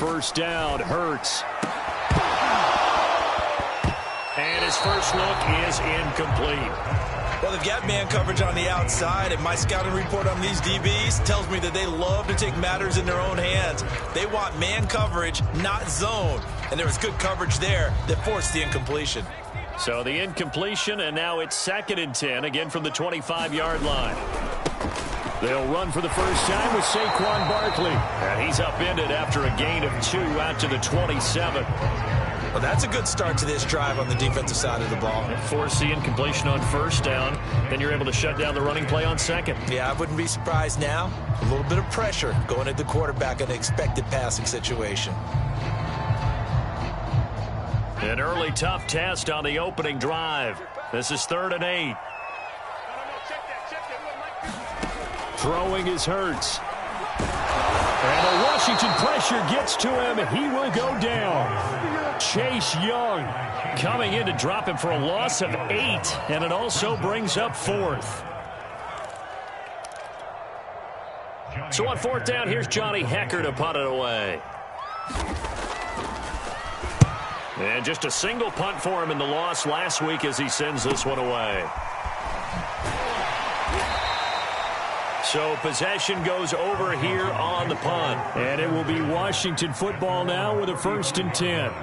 first down. Hurts. And his first look is incomplete. Well, they've got man coverage on the outside, and my scouting report on these DBs tells me that they love to take matters in their own hands. They want man coverage, not zone. And there was good coverage there that forced the incompletion. So the incompletion, and now it's 2nd and 10, again from the 25-yard line. They'll run for the first time with Saquon Barkley. And he's upended after a gain of 2 out to the 27. Well, that's a good start to this drive on the defensive side of the ball. Force the incompletion on first down. Then you're able to shut down the running play on second. Yeah, I wouldn't be surprised now. A little bit of pressure going at the quarterback in an expected passing situation. An early tough test on the opening drive. This is 3rd and 8. Throwing is Hurts. And the Washington pressure gets to him. He will go down. Chase Young coming in to drop him for a loss of 8. And it also brings up 4th. So on 4th down, here's Johnny Hecker to punt it away. And just a single punt for him in the loss last week as he sends this one away. So possession goes over here on the punt. And it will be Washington football now with a 1st and 10.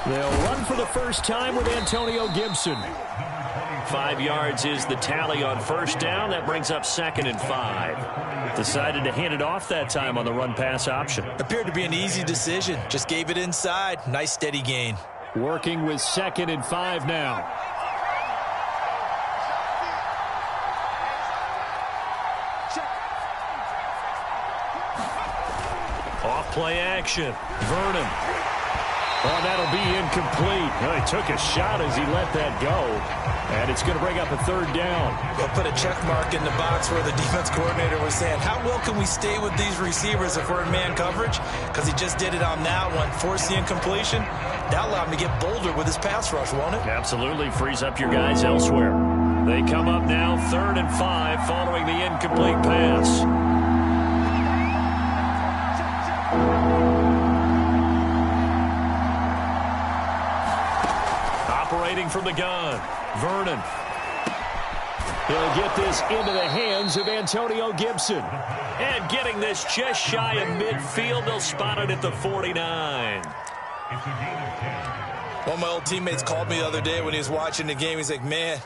They'll run for the first time with Antonio Gibson. 5 yards is the tally on first down. That brings up 2nd and 5. Decided to hand it off that time on the run-pass option. Appeared to be an easy decision. Just gave it inside. Nice steady gain. Working with 2nd and 5 now. Off play action. Vernon. Oh, that'll be incomplete. Well, he took a shot as he let that go. And it's going to bring up a 3rd down. We'll put a check mark in the box where the defense coordinator was saying, how well can we stay with these receivers if we're in man coverage? Because he just did it on that one. Force the incompletion. That'll allow him to get bolder with his pass rush, won't it? Absolutely. Frees up your guys elsewhere. They come up now 3rd and 5 following the incomplete pass. Operating from the gun, Vernon. He'll get this into the hands of Antonio Gibson. And getting this just shy of midfield, they'll spot it at the 49. One of my old teammates called me the other day when he was watching the game. He's like, man,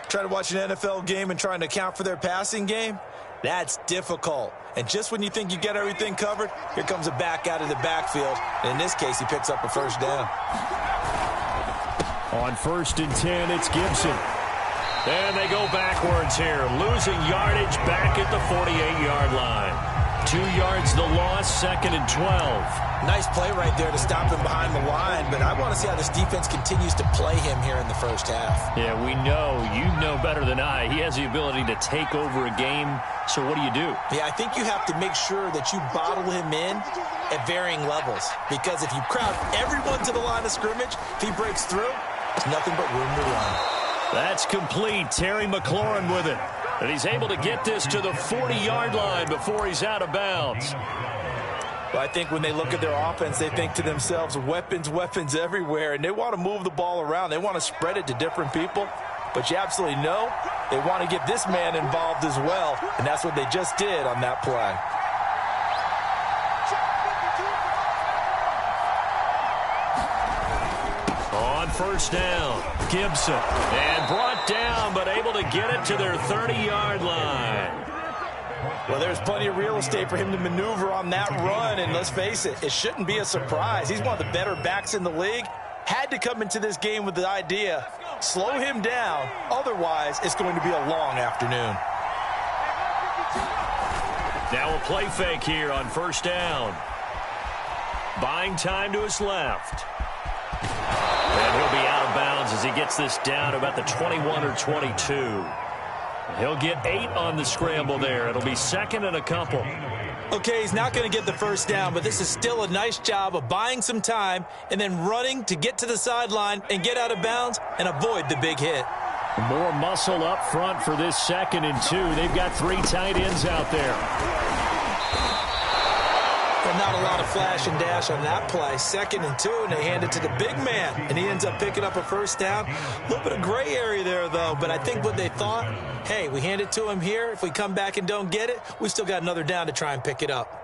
trying to watch an NFL game and trying to account for their passing game, that's difficult. And just when you think you get everything covered, here comes a back out of the backfield. And in this case, he picks up a first down. On 1st and 10, it's Gibson. And they go backwards here, losing yardage back at the 48-yard line. 2 yards the loss, 2nd and 12. Nice play right there to stop him behind the line, but I want to see how this defense continues to play him here in the first half. Yeah, we know. You know better than I. He has the ability to take over a game, so what do you do? Yeah, I think you have to make sure that you bottle him in at varying levels, because if you crowd everyone to the line of scrimmage, if he breaks through, there's nothing but room to run. That's complete. Terry McLaurin with it. And he's able to get this to the 40-yard line before he's out of bounds. Well, I think when they look at their offense, they think to themselves, weapons, weapons everywhere, and they want to move the ball around. They want to spread it to different people. But you absolutely know they want to get this man involved as well, and that's what they just did on that play. On first down, Gibson. And brought down, but able to get it to their 30-yard line. Well, there's plenty of real estate for him to maneuver on that run, and let's face it, it shouldn't be a surprise. He's one of the better backs in the league. Had to come into this game with the idea, slow him down, otherwise it's going to be a long afternoon. Now a play fake here on first down. buying time to his left. And he'll be out of bounds as he gets this down to about the 21 or 22. He'll get 8 on the scramble there. It'll be second and a couple. Okay, he's not going to get the first down, but this is still a nice job of buying some time and then running to get to the sideline and get out of bounds and avoid the big hit. More muscle up front for this 2nd and 2. They've got 3 tight ends out there. But not a lot of flash and dash on that play. 2nd and 2, and they hand it to the big man, and he ends up picking up a first down. A little bit of gray area there, though, but I think what they thought, hey, we hand it to him here. If we come back and don't get it, we still got another down to try and pick it up.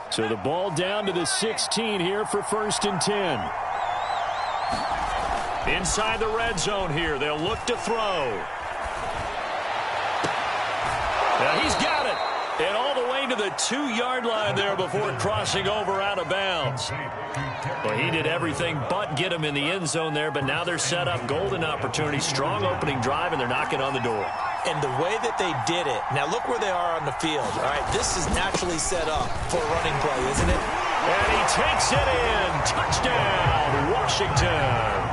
So the ball down to the 16 here for 1st and 10. Inside the red zone here. They'll look to throw. Now he's got it. And all the way to the 2-yard line there before crossing over out of bounds. Well, he did everything but get him in the end zone there, but now they're set up golden opportunity. Strong opening drive, and they're knocking on the door. And the way that they did it, now look where they are on the field. All right, this is naturally set up for a running play, isn't it? And he takes it in. Touchdown, Washington.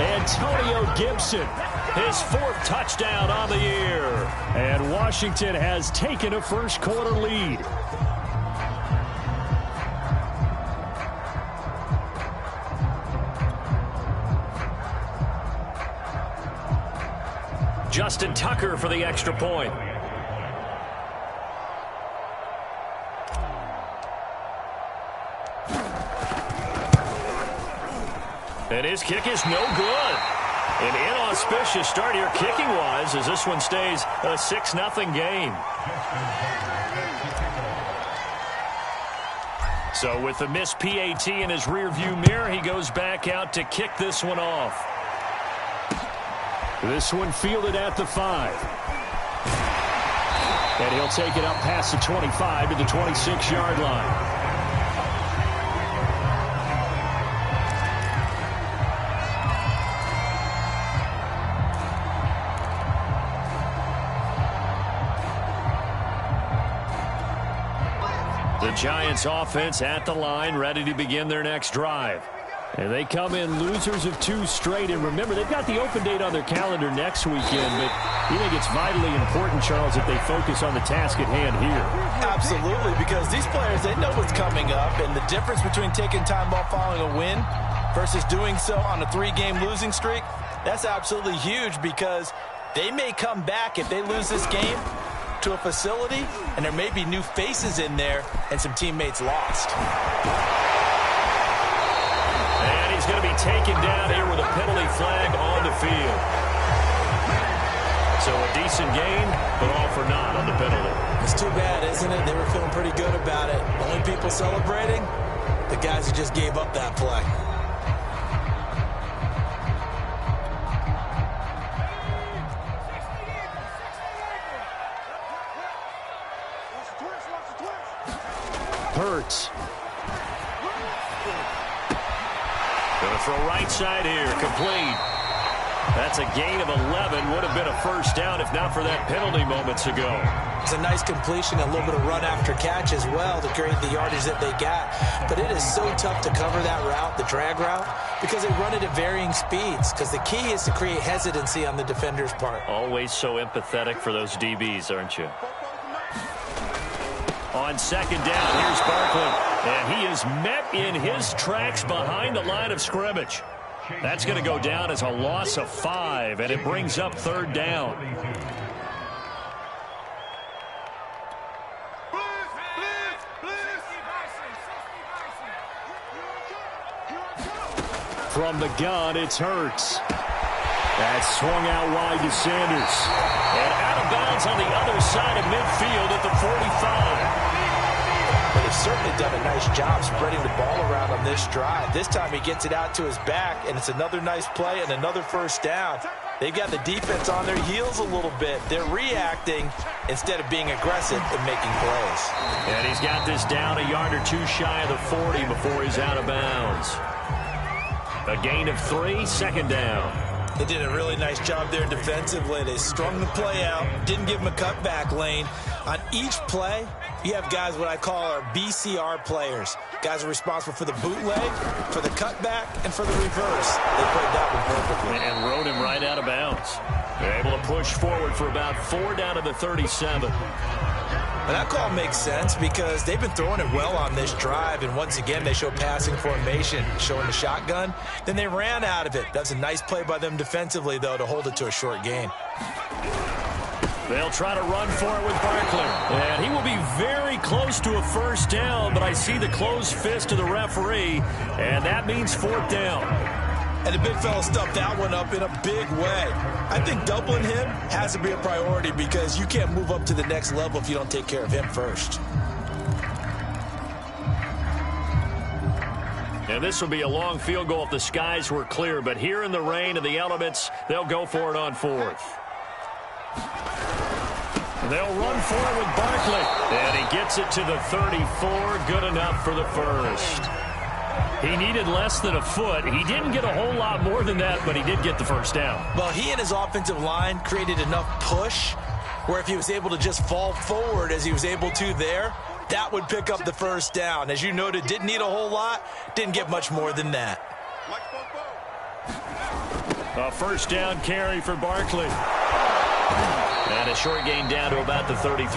Antonio Gibson, his 4th touchdown on the year. And Washington has taken a first-quarter lead. Justin Tucker for the extra point. And his kick is no good. An inauspicious start here kicking-wise as this one stays a 6-0 game. So with the missed PAT in his rearview mirror, he goes back out to kick this one off. This one fielded at the 5. And he'll take it up past the 25 to the 26-yard line. The Giants offense at the line, ready to begin their next drive. And they come in losers of 2 straight. And remember, they've got the open date on their calendar next weekend. But you think it's vitally important, Charles, that they focus on the task at hand here? Absolutely, because these players, they know what's coming up. And the difference between taking time off following a win versus doing so on a 3-game losing streak, that's absolutely huge because they may come back if they lose this game to a facility, and there may be new faces in there and some teammates lost. And he's going to be taken down here with a penalty flag on the field. So a decent gain, but all for naught on the penalty. It's too bad, isn't it? They were feeling pretty good about it. Only people celebrating, the guys who just gave up that play. Hurts. Going to throw right side here, complete. That's a gain of 11. Would have been a first down if not for that penalty moments ago. It's a nice completion, a little bit of run after catch as well to create the yardage that they got. But it is so tough to cover that route, the drag route, because they run it at varying speeds. Because the key is to create hesitancy on the defender's part. Always so empathetic for those DBs, aren't you? On second down, here's Barkley. And he is met in his tracks behind the line of scrimmage. That's going to go down as a loss of 5, and it brings up third down. From the gun, it's Hurts. That's swung out wide to Sanders. And out of bounds on the other side of midfield at the 45. But he's certainly done a nice job spreading the ball around on this drive. This time he gets it out to his back, and it's another nice play and another first down. They've got the defense on their heels a little bit. They're reacting instead of being aggressive and making plays. And he's got this down a yard or two shy of the 40 before he's out of bounds. A gain of 3, second down. They did a really nice job there defensively. They strung the play out, didn't give him a cutback lane. On each play, you have guys what I call our BCR players. Guys are responsible for the bootleg, for the cutback, and for the reverse. They played that one perfectly. And rode him right out of bounds. They're able to push forward for about 4 down to the 37. And that call makes sense because they've been throwing it well on this drive, and once again they show passing formation, showing the shotgun. Then they ran out of it. That's a nice play by them defensively, though, to hold it to a short gain. They'll try to run for it with Barkley. And he will be very close to a first down, but I see the closed fist of the referee, and that means 4th down. And the big fella stuffed that one up in a big way. I think doubling him has to be a priority because you can't move up to the next level if you don't take care of him first. And this will be a long field goal if the skies were clear, but here in the rain and the elements, they'll go for it on 4th. They'll run for it with Barkley. And he gets it to the 34. Good enough for the first. He needed less than a foot. He didn't get a whole lot more than that, but he did get the first down. Well, he and his offensive line created enough push where if he was able to just fall forward as he was able to there, that would pick up the first down. As you noted, didn't need a whole lot, didn't get much more than that. A first down carry for Barkley. And a short gain down to about the 33.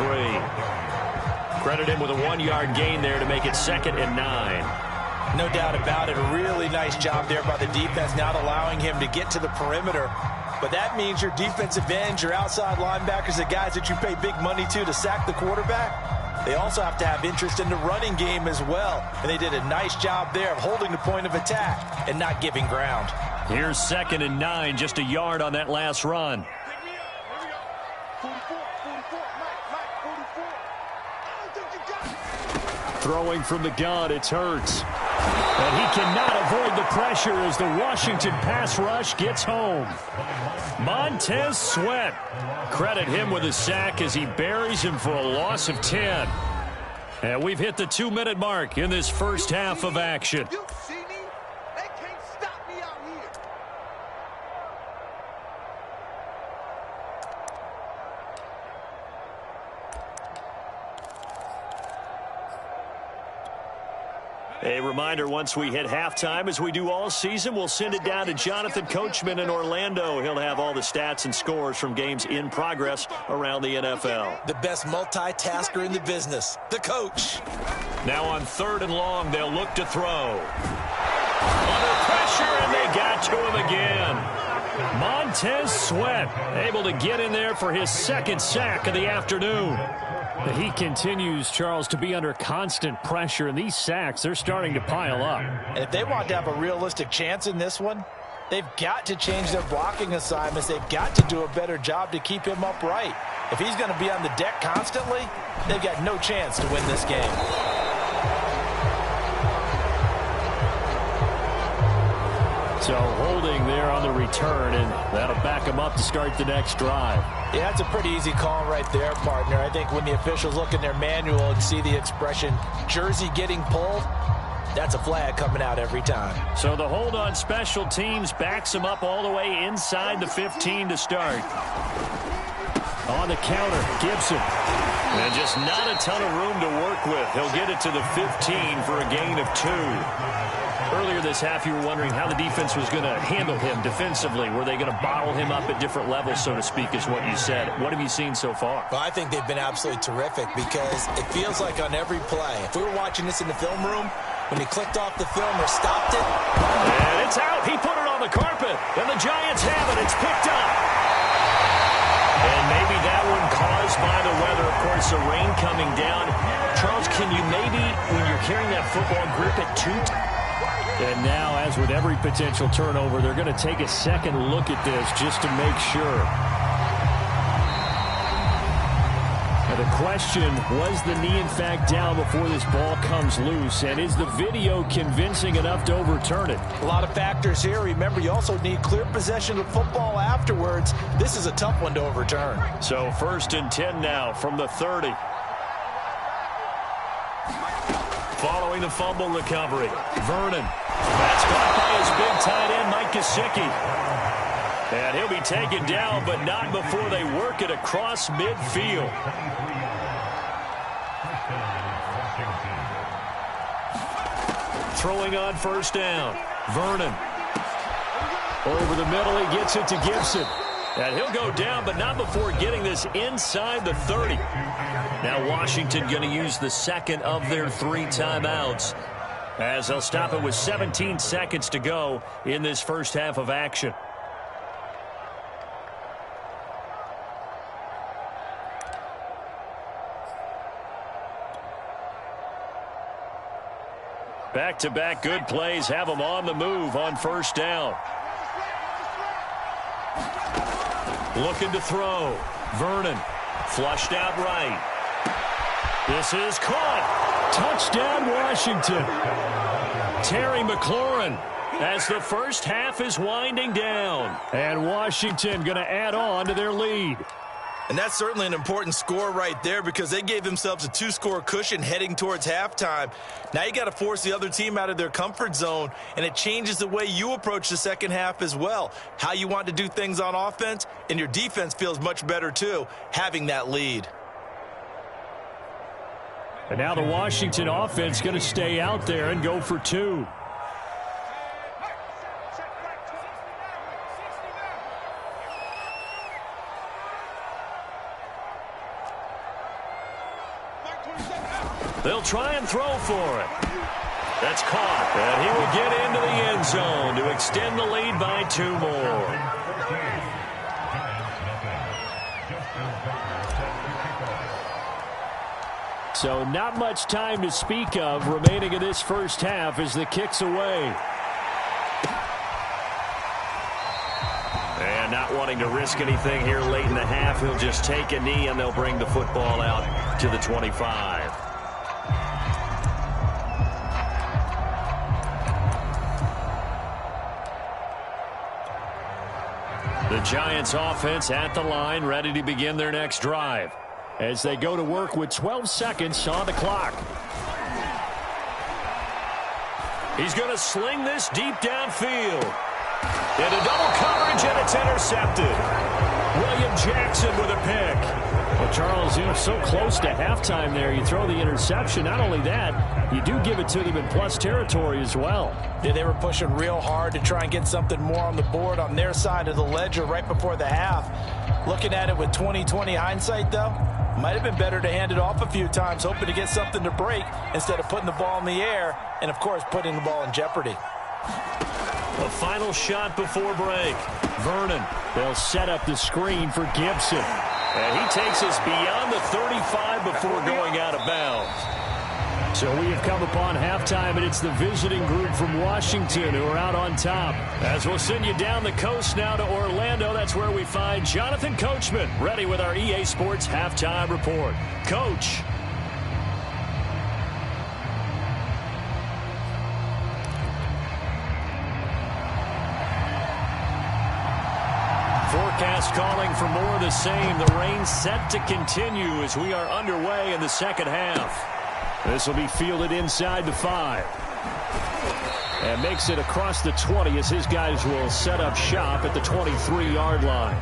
Credit him with a 1-yard gain there to make it 2nd and 9. No doubt about it. A really nice job there by the defense, not allowing him to get to the perimeter. But that means your defensive ends, your outside linebackers, the guys that you pay big money to sack the quarterback, they also have to have interest in the running game as well. And they did a nice job there of holding the point of attack and not giving ground. Here's 2nd and 9, just a yard on that last run. Throwing from the gun, it's Hurts. And he cannot avoid the pressure as the Washington pass rush gets home. Montez Sweat. Credit him with a sack as he buries him for a loss of 10. And we've hit the 2-minute mark in this first half of action. A reminder, once we hit halftime, as we do all season, we'll send it down to Jonathan Coachman in Orlando. He'll have all the stats and scores from games in progress around the NFL. The best multitasker in the business, the coach. Now on 3rd and long, they'll look to throw. Under pressure, and they got to him again. Montez Sweat able to get in there for his 2nd sack of the afternoon. He continues, Charles, to be under constant pressure, and these sacks, they're starting to pile up. And if they want to have a realistic chance in this one, they've got to change their blocking assignments. They've got to do a better job to keep him upright. If he's going to be on the deck constantly, they've got no chance to win this game. So holding there on the return, and that'll back him up to start the next drive. Yeah, that's a pretty easy call right there, partner. I think when the officials look in their manual and see the expression, jersey getting pulled, that's a flag coming out every time. So the hold on special teams backs him up all the way inside the 15 to start. On the counter, Gibson. And just not a ton of room to work with. He'll get it to the 15 for a gain of 2. Earlier this half, you were wondering how the defense was going to handle him defensively. Were they going to bottle him up at different levels, so to speak, is what you said. What have you seen so far? Well, I think they've been absolutely terrific because it feels like on every play, if we were watching this in the film room, when he clicked off the film or stopped it. And it's out. He put it on the carpet, and the Giants have it. It's picked up. And maybe that one caused by the weather. Of course, the rain coming down. Charles, can you maybe, when you're carrying that football, grip it too tight? And now, as with every potential turnover, they're going to take a second look at this just to make sure. The question, was the knee in fact down before this ball comes loose? And is the video convincing enough to overturn it? A lot of factors here. Remember, you also need clear possession of football afterwards. This is a tough one to overturn. So 1st and 10 now from the 30. Following the fumble recovery, Vernon. That's caught by his big tight end, Mike Gesicki. And he'll be taken down, but not before they work it across midfield. Throwing on 1st down, Vernon. Over the middle, he gets it to Gibson. And he'll go down, but not before getting this inside the 30. Now Washington going to use the second of their 3 timeouts, as they'll stop it with 17 seconds to go in this first half of action. Back-to-back good plays have them on the move on 1st down. Looking to throw. Vernon flushed out right. This is caught. Touchdown, Washington. Terry McLaurin as the first half is winding down. And Washington going to add on to their lead. And that's certainly an important score right there, because they gave themselves a 2-score cushion heading towards halftime. Now you got to force the other team out of their comfort zone, and it changes the way you approach the second half as well. How you want to do things on offense, and your defense feels much better too, having that lead. And now the Washington offense going to stay out there and go for 2. They'll try and throw for it. That's caught, and he will get into the end zone to extend the lead by 2 more. So not much time to speak of remaining in this first half as the kick's away. And not wanting to risk anything here late in the half, he'll just take a knee and they'll bring the football out to the 25. The Giants offense at the line, ready to begin their next drive as they go to work with 12 seconds on the clock. He's going to sling this deep downfield. Into double coverage, and it's intercepted. William Jackson with a pick. Well, Charles, so close to halftime there. You throw the interception. Not only that, you do give it to them in plus territory as well. Yeah, they were pushing real hard to try and get something more on the board on their side of the ledger right before the half. Looking at it with 20/20 hindsight, though, might have been better to hand it off a few times, hoping to get something to break instead of putting the ball in the air and, of course, putting the ball in jeopardy. A final shot before break. Vernon. They'll set up the screen for Gibson. And he takes us beyond the 35 before going out of bounds. So we have come upon halftime, and it's the visiting group from Washington who are out on top. As we'll send you down the coast now to Orlando, that's where we find Jonathan Coachman, ready with our EA Sports Halftime Report. Coach. Forecast calling for more of the same. The rain set to continue as we are underway in the second half. This will be fielded inside the 5. And makes it across the 20 as his guys will set up shop at the 23-yard line.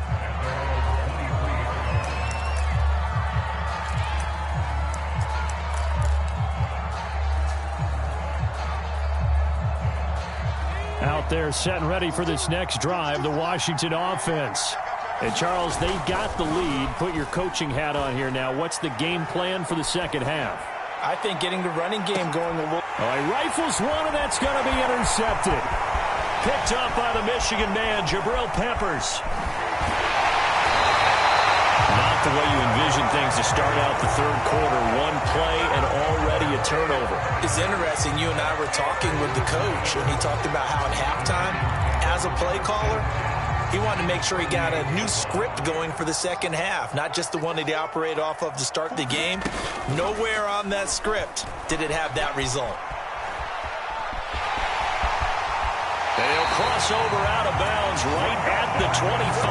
Out there set and ready for this next drive, the Washington offense. And, Charles, they've got the lead. Put your coaching hat on here now. What's the game plan for the second half? I think getting the running game going a little. He rifles one, and that's going to be intercepted. Picked up by the Michigan man, Jabril Peppers. Not the way you envision things to start out the third quarter. One play and already a turnover. It's interesting. You and I were talking with the coach, and he talked about how at halftime, as a play caller, He wanted to make sure he got a new script going for the second half, not just the one that he operated off of to start the game. Nowhere on that script did it have that result. They'll cross over out of bounds right at the 25.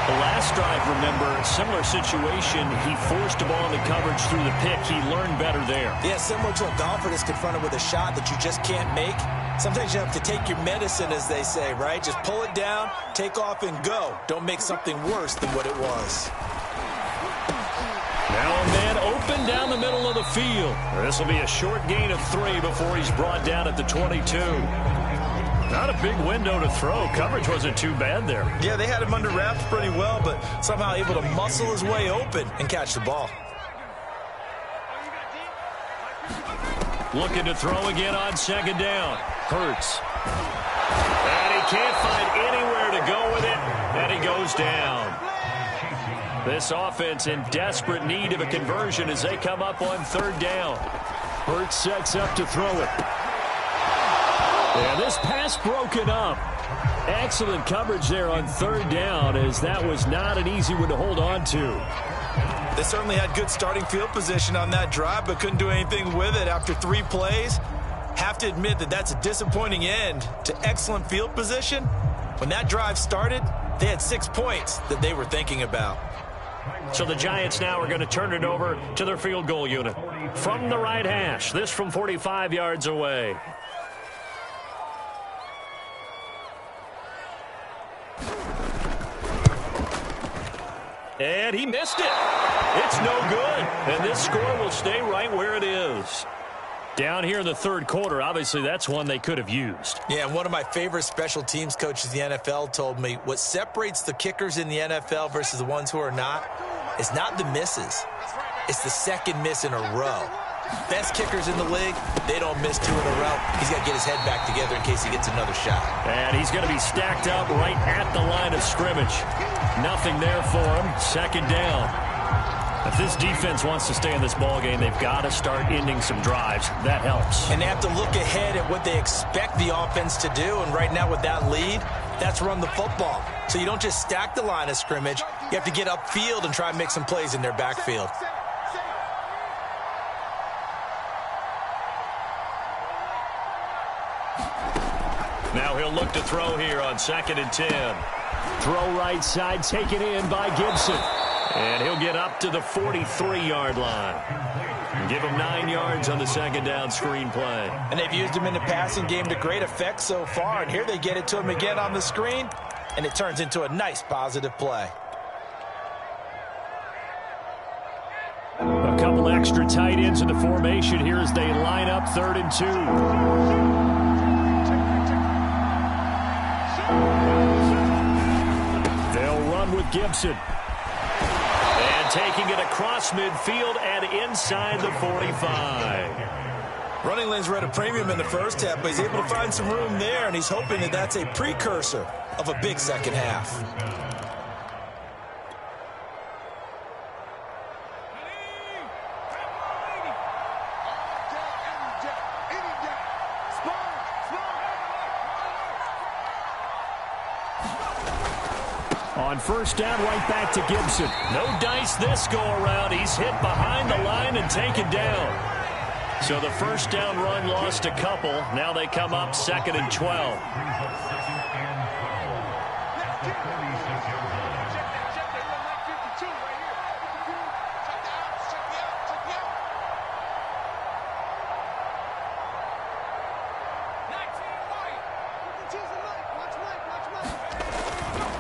The last drive, remember, similar situation. He forced a ball into coverage through the pick. He learned better there. Yeah, similar to a golfer that's confronted with a shot that you just can't make. Sometimes you have to take your medicine, as they say, right? Just pull it down, take off, and go. Don't make something worse than what it was. Now a man open down the middle of the field. This will be a short gain of 3 before he's brought down at the 22. Not a big window to throw. Coverage wasn't too bad there. Yeah, they had him under wraps pretty well, but somehow able to muscle his way open and catch the ball. Looking to throw again on second down. Hurts. And he can't find anywhere to go with it, and he goes down. This offense in desperate need of a conversion as they come up on third down. Hurts sets up to throw it. And this pass broken up. Excellent coverage there on third down, as that was not an easy one to hold on to. They certainly had good starting field position on that drive, but couldn't do anything with it after 3 plays. Have to admit that that's a disappointing end to excellent field position. When that drive started, they had 6 points that they were thinking about. So the Giants now are going to turn it over to their field goal unit. From the right hash, this from 45 yards away. And he missed it. It's no good. And this score will stay right where it is. Down here in the third quarter, obviously that's one they could have used. Yeah, and one of my favorite special teams coaches in the NFL told me what separates the kickers in the NFL versus the ones who are not is not the misses. It's the second miss in a row. Best kickers in the league, they don't miss 2 in a row. He's got to get his head back together in case he gets another shot. And he's going to be stacked up right at the line of scrimmage. Nothing there for him. Second down. If this defense wants to stay in this ballgame, they've got to start ending some drives. That helps. And they have to look ahead at what they expect the offense to do. And right now with that lead, that's run the football. So you don't just stack the line of scrimmage. You have to get upfield and try and make some plays in their backfield. Now he'll look to throw here on 2nd and 10. Throw right side, taken in by Gibson. And he'll get up to the 43-yard line. And give him 9 yards on the second down screen play. And they've used him in the passing game to great effect so far. And here they get it to him again on the screen. And it turns into a nice positive play. A couple extra tight ends in the formation here as they line up 3rd and 2. With Gibson. And taking it across midfield and inside the 45. Running lanes were at a premium in the first half, but he's able to find some room there, and he's hoping that that's a precursor of a big second half. On first down, right back to Gibson. No dice this go-around. He's hit behind the line and taken down. So the first down run lost a couple. Now they come up 2nd and 12.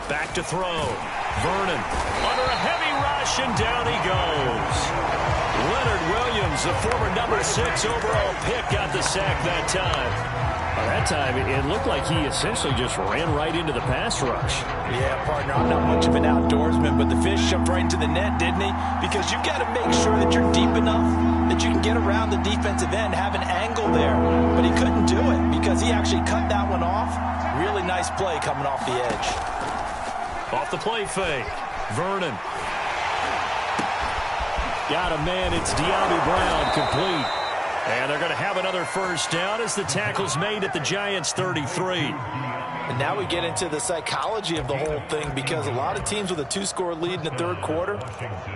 Back to throw. Vernon under a heavy rush, and down he goes. Leonard Williams, the former number 6 overall pick, got the sack that time. By that time, it looked like he essentially just ran right into the pass rush. Yeah, partner, I'm not much of an outdoorsman, but the fish jumped right into the net, didn't he? Because you've got to make sure that you're deep enough that you can get around the defensive end, have an angle there. But he couldn't do it because he actually cut that one off. Really nice play coming off the edge. Off the play fake. Vernon. Got a man. It's De'Ami Brown, complete. And they're going to have another first down as the tackle's made at the Giants' 33. And now we get into the psychology of the whole thing, because a lot of teams with a 2-score lead in the third quarter,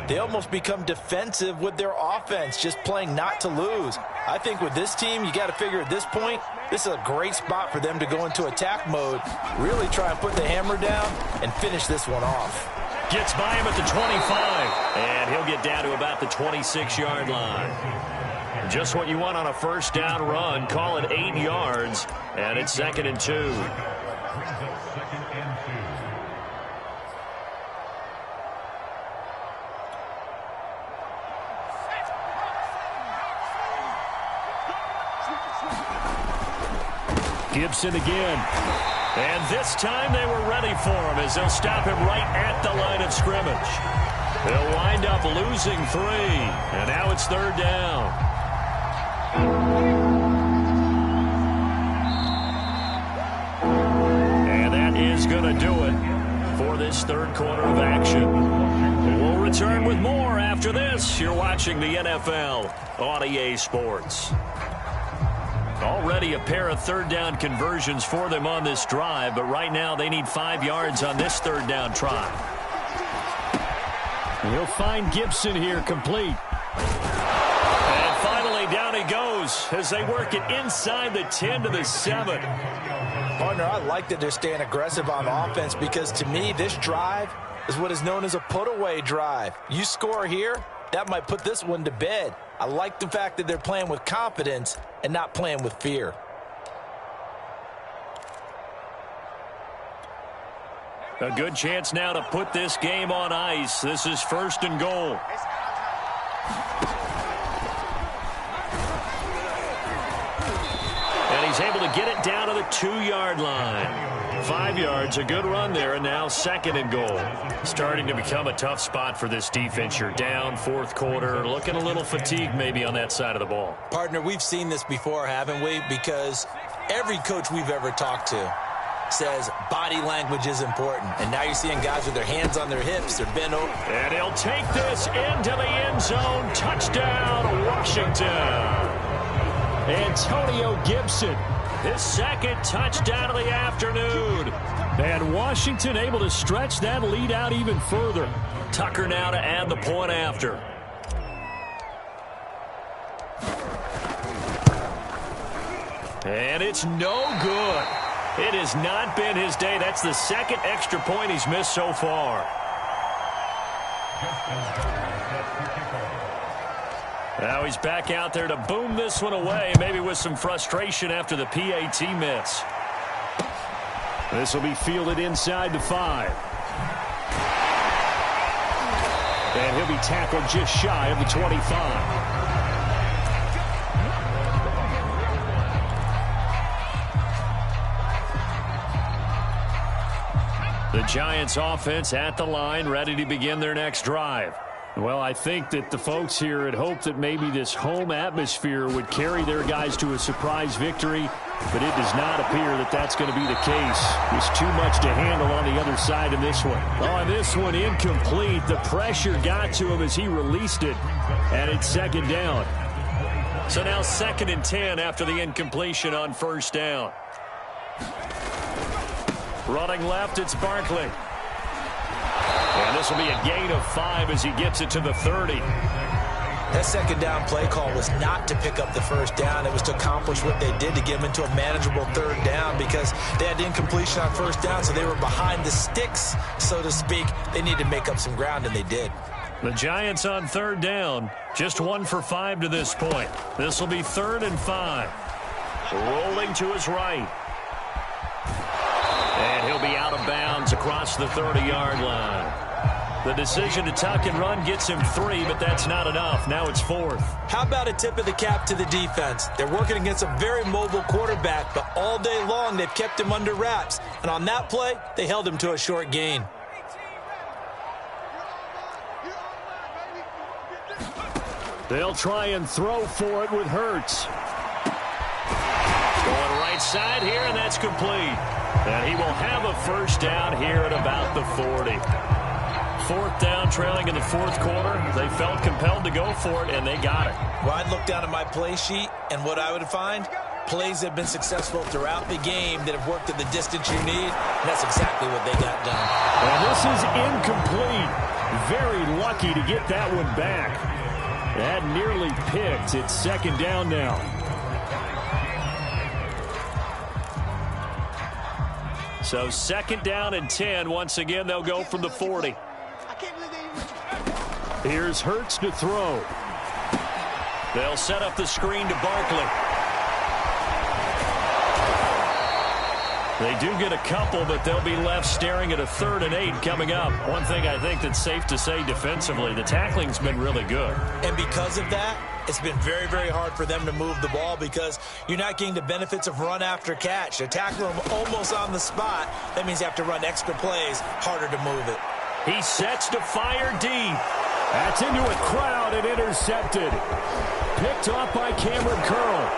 they almost become defensive with their offense, just playing not to lose. I think with this team, you got to figure at this point, this is a great spot for them to go into attack mode, really try and put the hammer down and finish this one off. Gets by him at the 25, and he'll get down to about the 26-yard line. Just what you want on a first down run. Call it 8 yards, and it's 2nd and 2. Gibson again. And this time they were ready for him as they'll stop him right at the line of scrimmage. They'll wind up losing 3, and now it's 3rd down. And that is going to do it for this third quarter of action. We'll return with more after this. You're watching the NFL on EA Sports. Already a pair of third down conversions for them on this drive, but right now they need 5 yards on this third down try. He'll find Gibson here complete. And finally down he goes as they work it inside the 10 to the 7. Partner, I like that they're staying aggressive on offense, because to me this drive is what is known as a put-away drive. You score here, that might put this one to bed. I like the fact that they're playing with confidence and not playing with fear. A good chance now to put this game on ice. This is 1st and goal. And he's able to get it down to the 2-yard line. 5 yards, a good run there, and now 2nd and goal. Starting to become a tough spot for this defense. You're down 4th quarter, looking a little fatigued maybe on that side of the ball. Partner, we've seen this before, haven't we? Because every coach we've ever talked to says body language is important. And now you're seeing guys with their hands on their hips, they're bent over. And he'll take this into the end zone. Touchdown, Washington. Antonio Gibson, his 2nd touchdown of the afternoon. And Washington able to stretch that lead out even further. Tucker now to add the point after. And it's no good. It has not been his day. That's the 2nd extra point he's missed so far. Now he's back out there to boom this one away, maybe with some frustration after the PAT miss. This will be fielded inside the 5. And he'll be tackled just shy of the 25. The Giants offense at the line, ready to begin their next drive. Well, I think that the folks here had hoped that maybe this home atmosphere would carry their guys to a surprise victory, but it does not appear that that's going to be the case. There's too much to handle on the other side in this one. On this one, incomplete. The pressure got to him as he released it, and it's 2nd down. So now 2nd and 10 after the incompletion on 1st down. Running left, it's Barkley. And this will be a gain of 5 as he gets it to the 30. That 2nd down play call was not to pick up the 1st down. It was to accomplish what they did to get them into a manageable 3rd down, because they had incompletion on 1st down, so they were behind the sticks, so to speak. They needed to make up some ground, and they did. The Giants on 3rd down, just 1 for 5 to this point. This will be 3rd and 5. Rolling to his right. And he'll be out of bounds across the 30-yard line. The decision to tuck and run gets him 3, but that's not enough. Now it's 4th. How about a tip of the cap to the defense? They're working against a very mobile quarterback, but all day long they've kept him under wraps. And on that play, they held him to a short gain. They'll try and throw for it with Hurts. Going right side here, and that's complete. And he will have a 1st down here at about the 40. 4th down, trailing in the 4th quarter. They felt compelled to go for it, and they got it. Well, I'd look down at my play sheet, and what I would find, plays that have been successful throughout the game that have worked at the distance you need. And that's exactly what they got done. And this is incomplete. Very lucky to get that one back. That nearly picked. It's second down now. So second down and 10. Once again, they'll go from the 40. Here's Hurts to throw. They'll set up the screen to Barkley. They do get a couple, but they'll be left staring at a 3rd and 8 coming up. One thing I think that's safe to say defensively, the tackling's been really good. And because of that, it's been very, very hard for them to move the ball because you're not getting the benefits of run after catch. They're tackling them almost on the spot. That means you have to run extra plays, harder to move it. He sets to fire deep. That's into a crowd and intercepted. Picked off by Cameron Curl.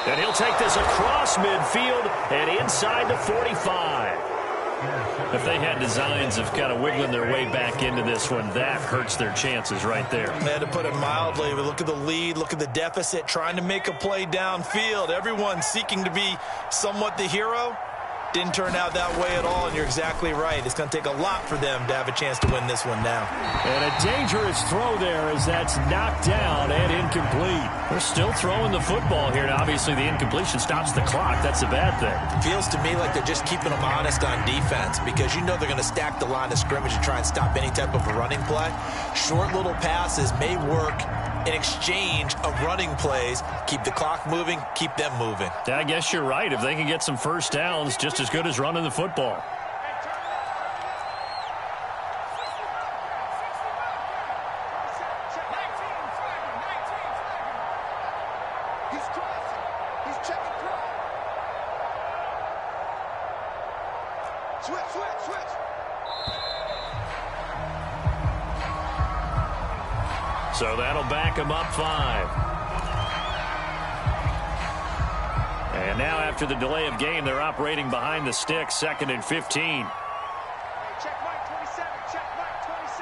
And he'll take this across midfield and inside the 45. If they had designs of kind of wiggling their way back into this one, that hurts their chances right there. They had to put it mildly, but look at the lead, look at the deficit, trying to make a play downfield. Everyone seeking to be somewhat the hero. Didn't turn out that way at all, and you're exactly right. It's going to take a lot for them to have a chance to win this one now. And a dangerous throw there as that's knocked down and incomplete. They're still throwing the football here, and obviously the incompletion stops the clock. That's a bad thing. Feels to me like they're just keeping them honest on defense because you know they're going to stack the line of scrimmage and try and stop any type of a running play. Short little passes may work in exchange of running plays. Keep the clock moving, keep them moving. I guess you're right. If they can get some first downs, just as good as running the football. So that'll back them up 5. And now after the delay of game, they're operating behind the sticks, 2nd and 15. Check Mike 27, check Mike 26,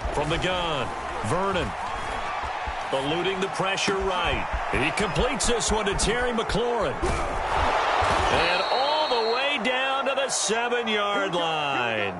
man. From the gun, Vernon. Eluding the pressure right. He completes this one to Terry McLaurin. And all the way down to the 7-yard line.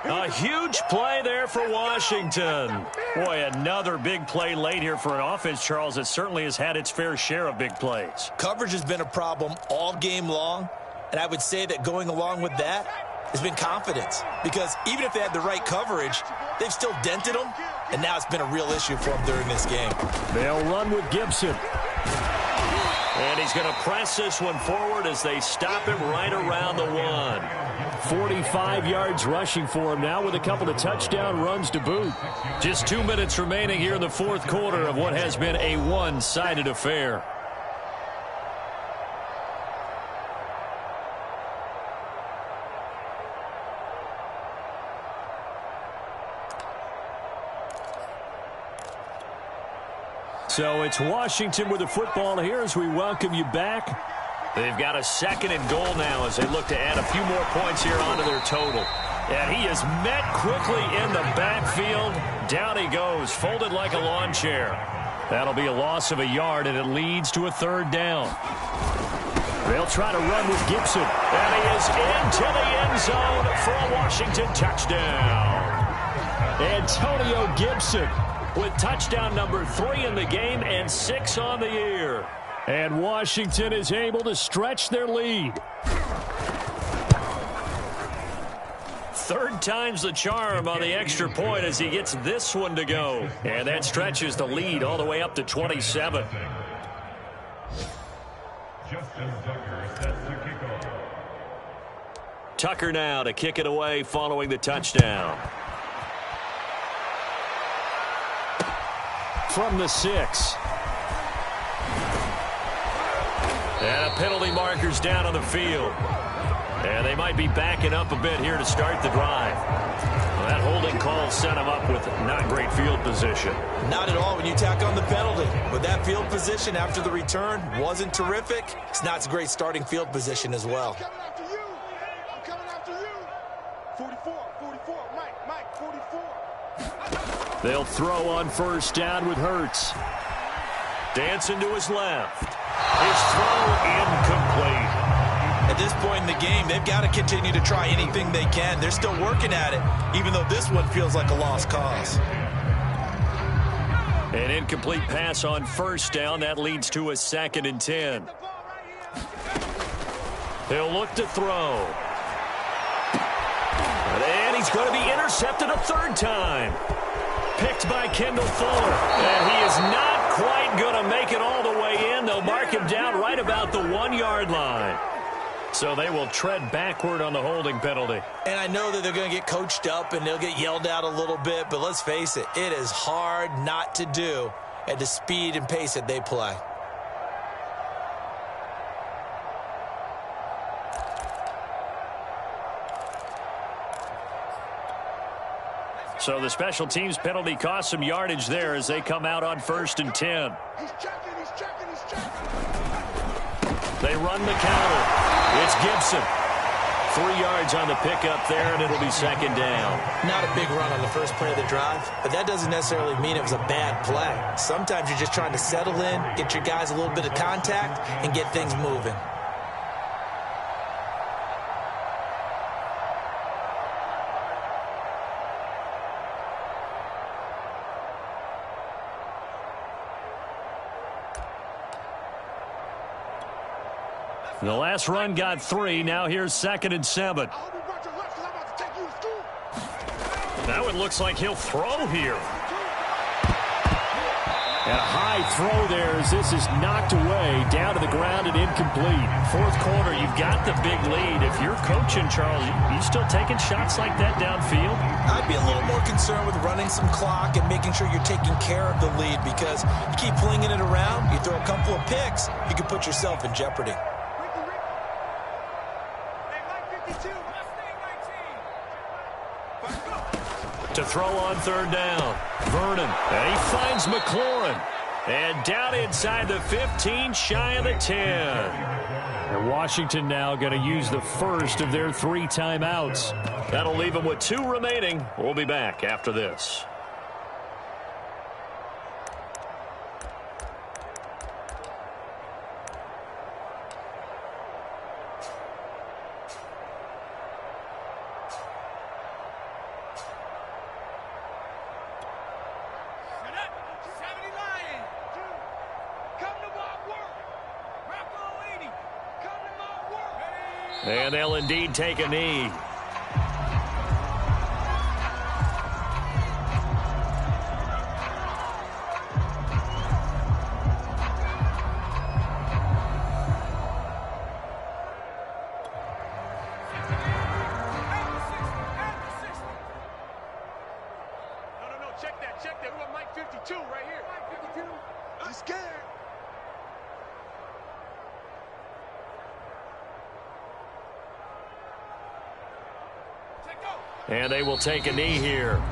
A huge play there for Washington. Boy, another big play late here for an offense, Charles, that certainly has had its fair share of big plays. Coverage has been a problem all game long, and I would say that going along with that has been confidence. Because even if they had the right coverage, they've still dented them, and now it's been a real issue for them during this game. They'll run with Gibson. And he's going to press this one forward as they stop him right around the 1. 45 yards rushing for him now with a couple of touchdown runs to boot. Just 2 minutes remaining here in the 4th quarter of what has been a one-sided affair. So it's Washington with the football here as we welcome you back. They've got a 2nd and goal now as they look to add a few more points here onto their total. And he is met quickly in the backfield. Down he goes, folded like a lawn chair. That'll be a loss of a yard, and it leads to a 3rd down. They'll try to run with Gibson. And he is into the end zone for a Washington touchdown. Antonio Gibson with touchdown number 3 in the game and 6 on the year. And Washington is able to stretch their lead. 3rd time's the charm on the extra point as he gets this one to go. And that stretches the lead all the way up to 27. Tucker now to kick it away following the touchdown. From the 6. And a penalty marker's down on the field. And they might be backing up a bit here to start the drive. That holding call set him up with not great field position. Not at all when you tack on the penalty. But that field position after the return wasn't terrific. It's not a great starting field position as well. I'm coming after you. I'm coming after you. 44, Mike, 44. They'll throw on first down with Hurts. Dancing to his left. His throw incomplete. At this point in the game, they've got to continue to try anything they can. They're still working at it, even though this one feels like a lost cause. An incomplete pass on first down. That leads to a 2nd and 10. He'll look to throw. And he's going to be intercepted a 3rd time. Picked by Kendall Fuller. And he is not quite going to make it all the way in. They'll mark him down right about the 1-yard line. So they will tread backward on the holding penalty. And I know that they're going to get coached up and they'll get yelled at a little bit, but let's face it, it is hard not to do at the speed and pace that they play. So the special teams penalty cost some yardage there as they come out on 1st and 10. He's checking. They run the counter. It's Gibson. 3 yards on the pickup there, and it'll be 2nd down. Not a big run on the first play of the drive, but that doesn't necessarily mean it was a bad play. Sometimes you're just trying to settle in, get your guys a little bit of contact, and get things moving. The last run got 3. Now here's 2nd and 7. Now it looks like he'll throw here. And a high throw there as this is knocked away, down to the ground and incomplete. 4th quarter, you've got the big lead. If you're coaching, Charles, you still taking shots like that downfield? I'd be a little more concerned with running some clock and making sure you're taking care of the lead, because you keep flinging it around, you throw a couple of picks, you can put yourself in jeopardy. To throw on 3rd down. Vernon. And he finds McLaurin. And down inside the 15, shy of the 10. And Washington now going to use the first of their 3 timeouts. That'll leave them with 2 remaining. We'll be back after this. And they'll indeed take a knee. No, check that. We got Mike 52 right here. Mike 52. I'm scared. And they will take a knee here.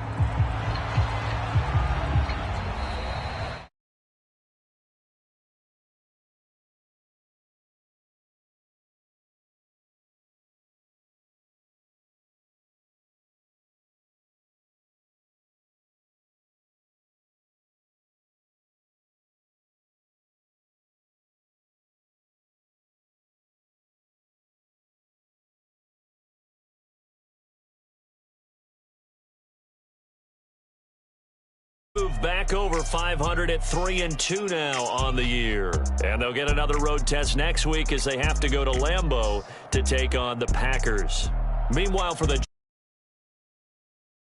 Move back over 500 at 3-2 now on the year. And they'll get another road test next week as they have to go to Lambeau to take on the Packers. Meanwhile, for the